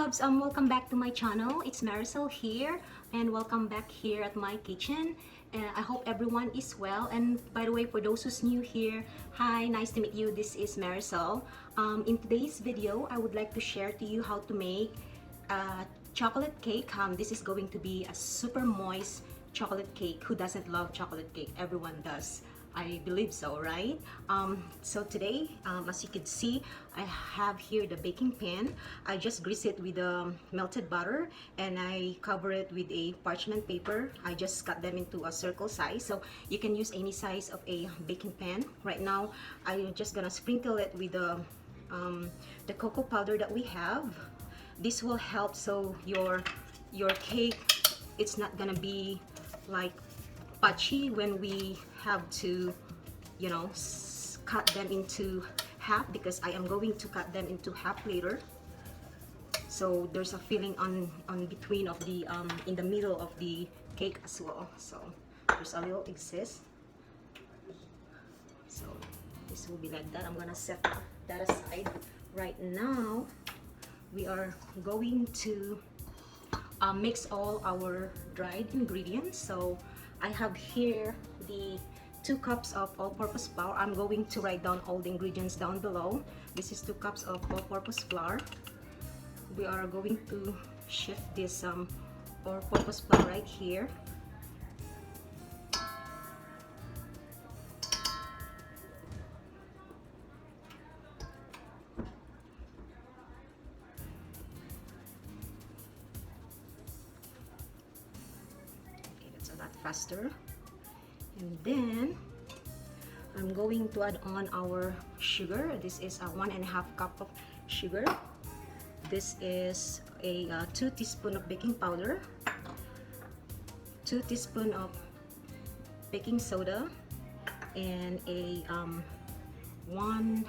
loves, welcome back to my channel. It's Marisol here, and welcome back here at my kitchen. I hope everyone is well. And by the way, for those who's new here, hi, nice to meet you. This is Marisol. In today's video, I would like to share to you how to make chocolate cake. This is going to be a super moist chocolate cake. Who doesn't love chocolate cake? Everyone does. I believe so, right? So today, as you can see, I have here the baking pan. I just grease it with melted butter, and I cover it with a parchment paper. I just cut them into a circle size, so you can use any size of a baking pan. Right now, I'm just gonna sprinkle it with the cocoa powder that we have. This will help so your cake, it's not gonna be like patchy when we have to, you know, cut them into half, because I am going to cut them into half later. So there's a filling on between of the in the middle of the cake as well. So there's a little excess. So this will be like that. I'm gonna set that aside. Right now, we are going to mix all our dried ingredients. So I have here the 2 cups of all-purpose flour. I'm going to write down all the ingredients down below. This is 2 cups of all-purpose flour. We are going to shift this all-purpose flour right here. Faster. And then I'm going to add on our sugar. This is a 1.5 cup of sugar. This is a 2 teaspoons of baking powder, 2 teaspoons of baking soda, and a 1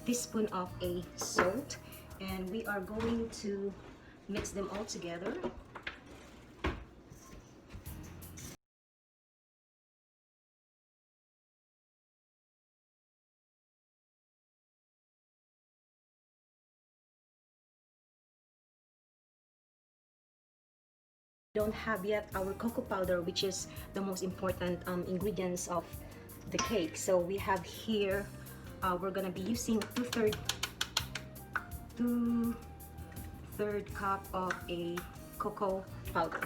teaspoon of a salt. And we are going to mix them all together. Don't have yet our cocoa powder, which is the most important ingredients of the cake. So we have here, we're gonna be using 2/3 cup of a cocoa powder.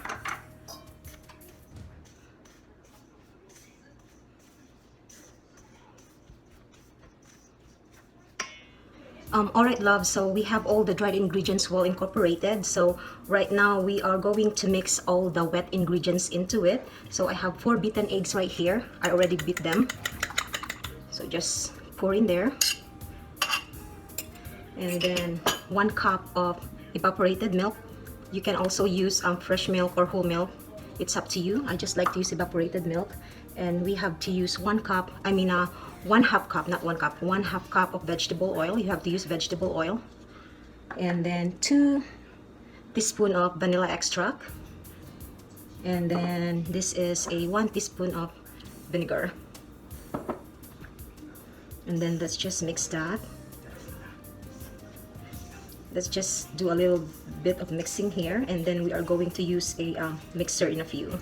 Alright, love, so we have all the dried ingredients well incorporated. So right now we are going to mix all the wet ingredients into it. So I have 4 beaten eggs right here. I already beat them. So just pour in there. And then 1 cup of evaporated milk. You can also use fresh milk or whole milk. It's up to you. I just like to use evaporated milk. And we have to use 1 cup, 1/2 cup, not 1 cup, 1/2 cup of vegetable oil. You have to use vegetable oil. And then 2 teaspoons of vanilla extract. And then this is a 1 teaspoon of vinegar. And then let's just mix that. Let's just do a little bit of mixing here, and then we are going to use a mixer in a few.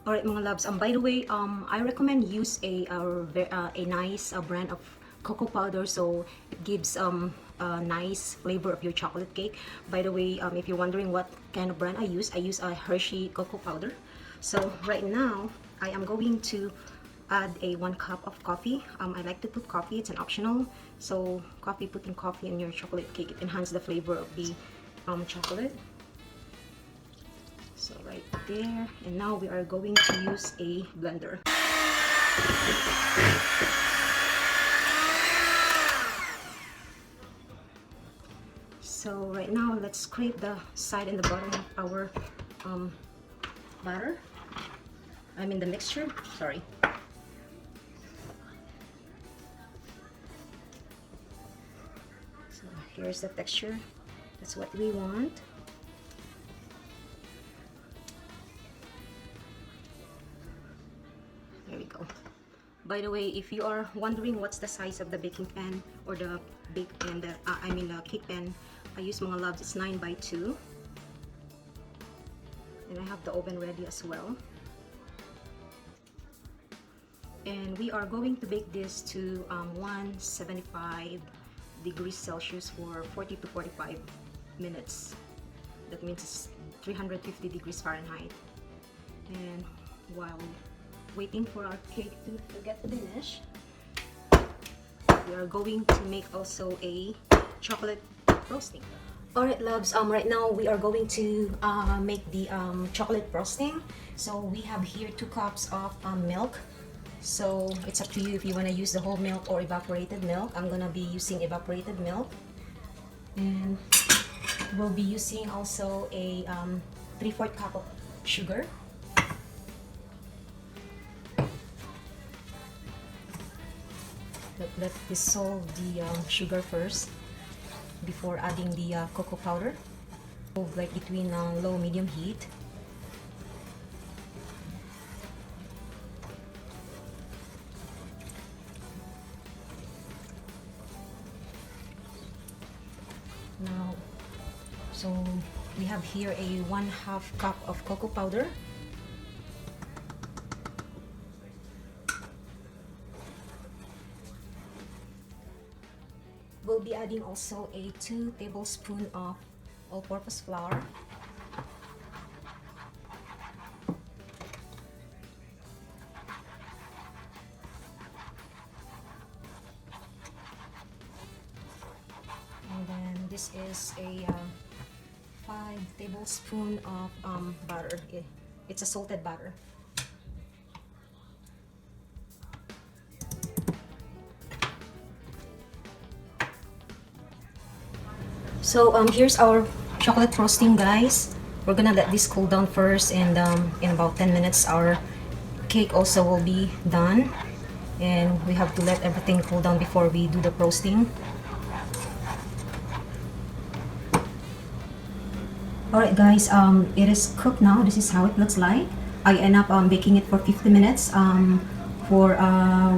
Alright, mga loves, by the way, I recommend use a nice brand of cocoa powder, so it gives a nice flavor of your chocolate cake. By the way, if you're wondering what kind of brand I use a Hershey cocoa powder. So right now, I am going to add a 1 cup of coffee. I like to put coffee, it's an optional. So putting coffee in your chocolate cake, it enhances the flavor of the chocolate. So right there, and now we are going to use a blender. So right now, let's scrape the side and the bottom of our batter. I mean the mixture, sorry. So here's the texture. That's what we want. There we go. By the way, if you are wondering what's the size of the baking pan or the bake pan, the cake pan, I use mga Loves. It's 9x2, and I have the oven ready as well. And we are going to bake this to 175 degrees Celsius for 40 to 45 minutes. That means it's 350 degrees Fahrenheit. And while waiting for our cake to get finished, we are going to make also a chocolate frosting. Alright Loves, right now we are going to make the chocolate frosting. So we have here 2 cups of milk. So it's up to you if you want to use the whole milk or evaporated milk. I'm gonna be using evaporated milk. And we'll be using also a 3/4 cup of sugar. Let's dissolve the sugar first before adding the cocoa powder. Like between low medium heat. Now, so we have here a 1/2 cup of cocoa powder. We'll be adding also a 2 tablespoons of all-purpose flour. And then this is a 5 tablespoons of butter. It's a salted butter. So here's our chocolate frosting, guys. We're gonna let this cool down first, and in about 10 minutes our cake also will be done. And we have to let everything cool down before we do the frosting. Alright guys, it is cooked now. This is how it looks like. I end up baking it for 50 minutes for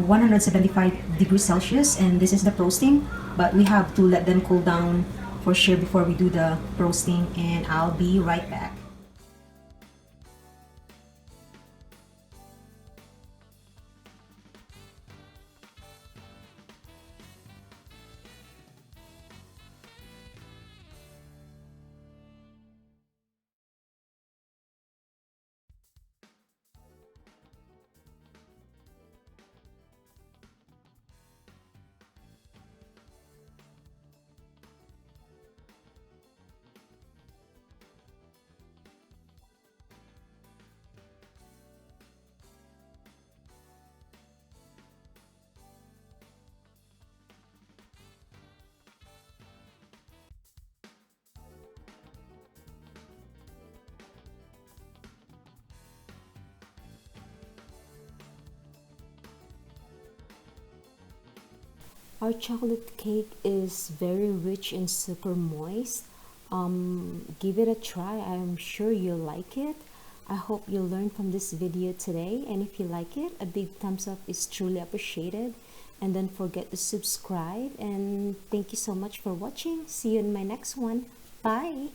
175 degrees Celsius, and this is the frosting. But we have to let them cool down for sure before we do the roasting, and I'll be right back. Our chocolate cake is very rich and super moist. Give it a try. I'm sure you'll like it. I hope you learned from this video today, and if you like it, a big thumbs up is truly appreciated. And don't forget to subscribe, and thank you so much for watching. See you in my next one. Bye.